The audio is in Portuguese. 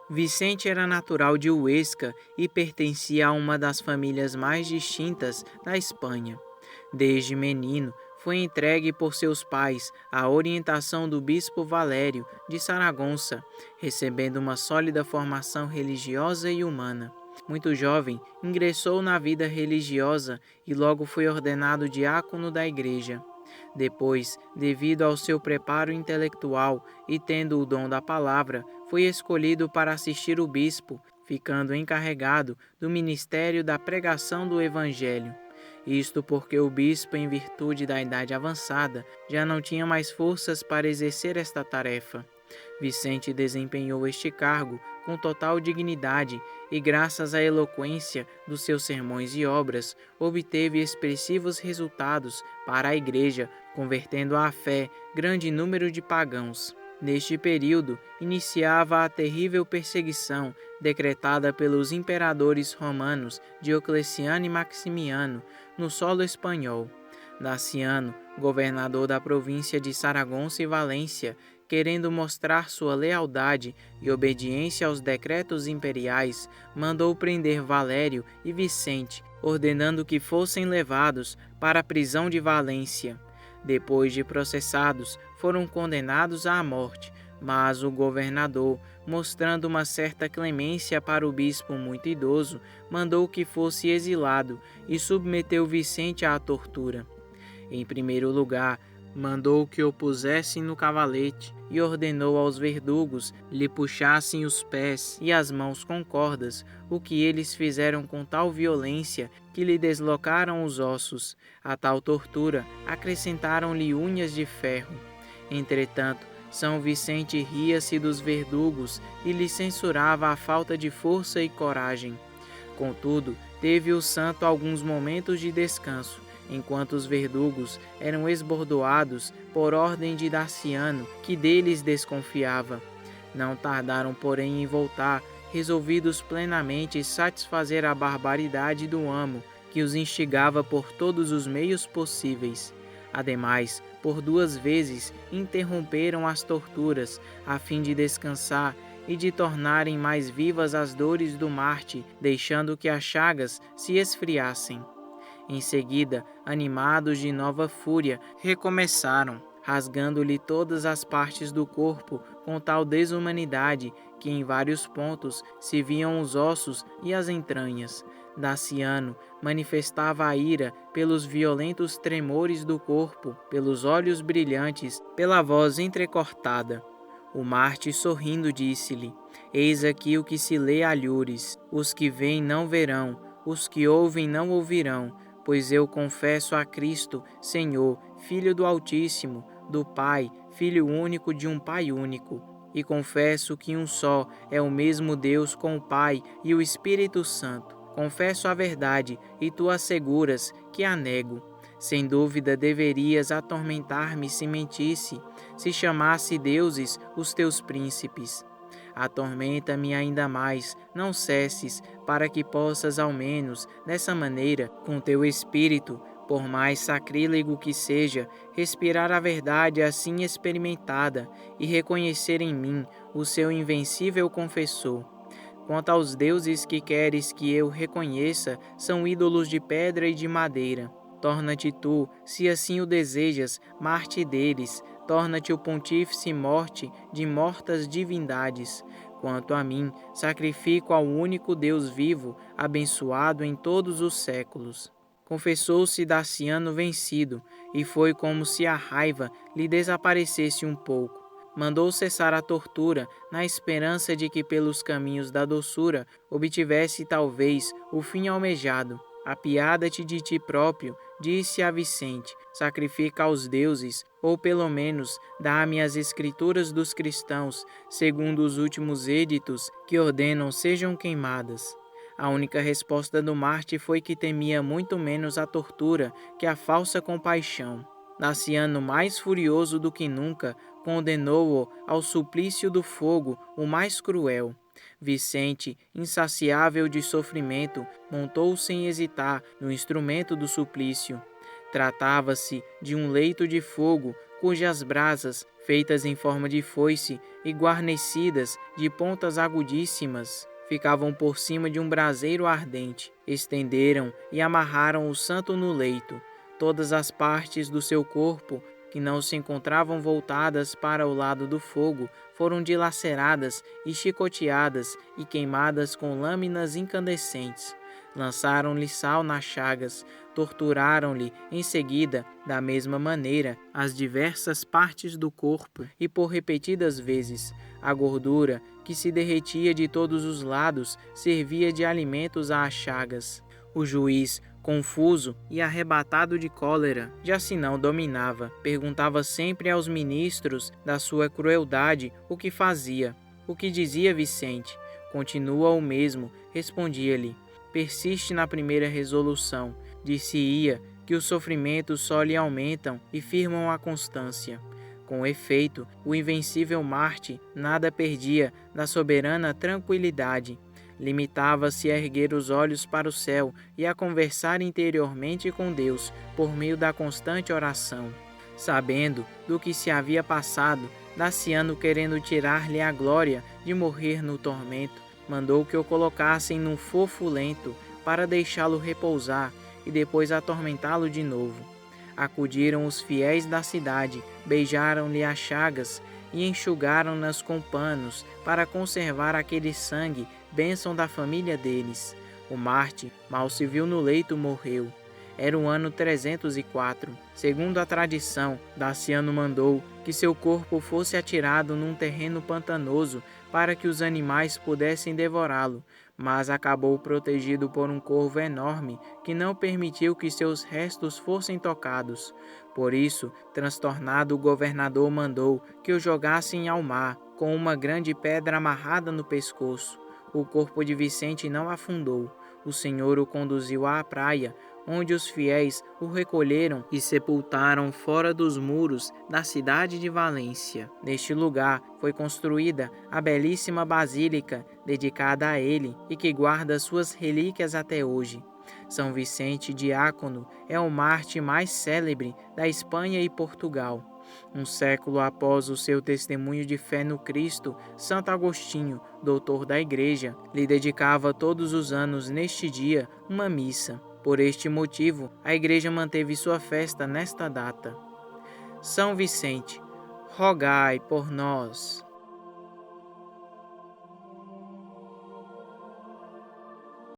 Vicente era natural de Huesca e pertencia a uma das famílias mais distintas da Espanha. Desde menino, foi entregue por seus pais à orientação do bispo Valério de Saragoça, recebendo uma sólida formação religiosa e humana. Muito jovem, ingressou na vida religiosa e logo foi ordenado diácono da igreja. Depois, devido ao seu preparo intelectual e tendo o dom da palavra, foi escolhido para assistir o bispo, ficando encarregado do ministério da pregação do Evangelho. Isto porque o bispo, em virtude da idade avançada, já não tinha mais forças para exercer esta tarefa. Vicente desempenhou este cargo com total dignidade e, graças à eloquência dos seus sermões e obras, obteve expressivos resultados para a Igreja, convertendo à fé grande número de pagãos. Neste período, iniciava a terrível perseguição decretada pelos imperadores romanos Diocleciano e Maximiano no solo espanhol. Daciano, governador da província de Saragoça e Valência, querendo mostrar sua lealdade e obediência aos decretos imperiais, mandou prender Valério e Vicente, ordenando que fossem levados para a prisão de Valência. Depois de processados, foram condenados à morte, mas o governador, mostrando uma certa clemência para o bispo muito idoso, mandou que fosse exilado e submeteu Vicente à tortura. Em primeiro lugar, mandou que o pusessem no cavalete e ordenou aos verdugos lhe puxassem os pés e as mãos com cordas, o que eles fizeram com tal violência que lhe deslocaram os ossos. A tal tortura acrescentaram-lhe unhas de ferro. Entretanto, São Vicente ria-se dos verdugos e lhe censurava a falta de força e coragem. Contudo, teve o santo alguns momentos de descanso, enquanto os verdugos eram esbordoados por ordem de Daciano, que deles desconfiava. Não tardaram, porém, em voltar, resolvidos plenamente satisfazer a barbaridade do amo, que os instigava por todos os meios possíveis. Ademais, por 2 vezes interromperam as torturas, a fim de descansar e de tornarem mais vivas as dores do Marte, deixando que as chagas se esfriassem. Em seguida, animados de nova fúria, recomeçaram, rasgando-lhe todas as partes do corpo com tal desumanidade que em vários pontos se viam os ossos e as entranhas. Daciano manifestava a ira pelos violentos tremores do corpo, pelos olhos brilhantes, pela voz entrecortada. O Marte, sorrindo, disse-lhe: Eis aqui o que se lê alhures: os que veem não verão, os que ouvem não ouvirão, pois eu confesso a Cristo, Senhor, Filho do Altíssimo, do Pai, Filho único de um Pai único. E confesso que um só é o mesmo Deus com o Pai e o Espírito Santo. Confesso a verdade, e tu asseguras que a nego. Sem dúvida deverias atormentar-me se mentisse, se chamasse deuses os teus príncipes. Atormenta-me ainda mais, não cesses, para que possas ao menos, dessa maneira, com teu espírito, por mais sacrílego que seja, respirar a verdade assim experimentada e reconhecer em mim o seu invencível confessor. Quanto aos deuses que queres que eu reconheça, são ídolos de pedra e de madeira. Torna-te tu, se assim o desejas, Marte deles, torna-te o pontífice morte de mortas divindades. Quanto a mim, sacrifico ao único Deus vivo, abençoado em todos os séculos. Confessou-se Daciano vencido, e foi como se a raiva lhe desaparecesse um pouco. Mandou cessar a tortura, na esperança de que pelos caminhos da doçura obtivesse talvez o fim almejado. Apiada-te de ti próprio, disse a Vicente, sacrifica aos deuses, ou pelo menos dá-me as escrituras dos cristãos, segundo os últimos editos que ordenam sejam queimadas. A única resposta do Marte foi que temia muito menos a tortura que a falsa compaixão. Daciano, mais furioso do que nunca, condenou-o ao suplício do fogo, o mais cruel. Vicente, insaciável de sofrimento, montou sem hesitar no instrumento do suplício. Tratava-se de um leito de fogo, cujas brasas, feitas em forma de foice e guarnecidas de pontas agudíssimas, ficavam por cima de um braseiro ardente. Estenderam e amarraram o santo no leito. Todas as partes do seu corpo que não se encontravam voltadas para o lado do fogo foram dilaceradas e chicoteadas e queimadas com lâminas incandescentes. Lançaram-lhe sal nas chagas, torturaram-lhe em seguida, da mesma maneira, as diversas partes do corpo e por repetidas vezes. A gordura, que se derretia de todos os lados, servia de alimentos às chagas. O juiz, confuso e arrebatado de cólera, já se não dominava, perguntava sempre aos ministros da sua crueldade o que fazia. O que dizia Vicente? Continua o mesmo, respondia-lhe. Persiste na primeira resolução. Dir-se-ia que os sofrimentos só lhe aumentam e firmam a constância. Com efeito, o invencível Marte nada perdia da soberana tranquilidade. Limitava-se a erguer os olhos para o céu e a conversar interiormente com Deus por meio da constante oração. Sabendo do que se havia passado, Daciano, querendo tirar-lhe a glória de morrer no tormento, mandou que o colocassem num fofo lento para deixá-lo repousar e depois atormentá-lo de novo. Acudiram os fiéis da cidade, beijaram-lhe as chagas e enxugaram-nas com panos para conservar aquele sangue, bênção da família deles. O Marte, mal se viu no leito, morreu. Era o ano 304. Segundo a tradição, Daciano mandou que seu corpo fosse atirado num terreno pantanoso para que os animais pudessem devorá-lo, mas acabou protegido por um corvo enorme que não permitiu que seus restos fossem tocados. Por isso, transtornado, o governador mandou que o jogassem ao mar, com uma grande pedra amarrada no pescoço. O corpo de Vicente não afundou. O Senhor o conduziu à praia, onde os fiéis o recolheram e sepultaram fora dos muros da cidade de Valência. Neste lugar foi construída a belíssima basílica dedicada a ele e que guarda suas relíquias até hoje. São Vicente Diácono é o mártir mais célebre da Espanha e Portugal. Um século após o seu testemunho de fé no Cristo, Santo Agostinho, doutor da Igreja, lhe dedicava todos os anos neste dia uma missa. Por este motivo, a Igreja manteve sua festa nesta data. São Vicente, rogai por nós.